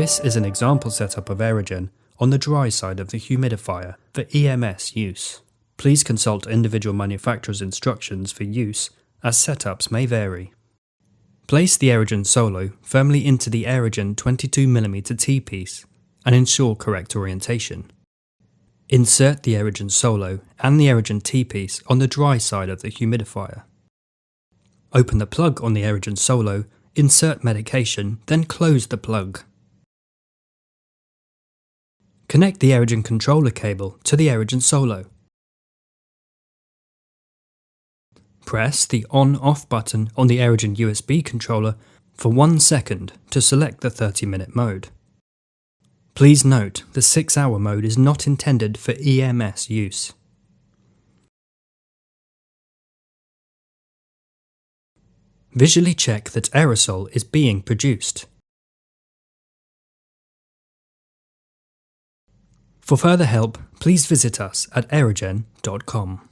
This is an example setup of Aerogen on the dry side of the humidifier for EMS use. Please consult individual manufacturer's instructions for use, as setups may vary. Place the Aerogen Solo firmly into the Aerogen 22mm T-piece and ensure correct orientation. Insert the Aerogen Solo and the Aerogen T-piece on the dry side of the humidifier. Open the plug on the Aerogen Solo, insert medication, then close the plug. Connect the Aerogen controller cable to the Aerogen Solo. Press the on-off button on the Aerogen USB controller for 1 second to select the 30-minute mode. Please note the 6-hour mode is not intended for EMS use. Visually check that aerosol is being produced. For further help, please visit us at aerogen.com.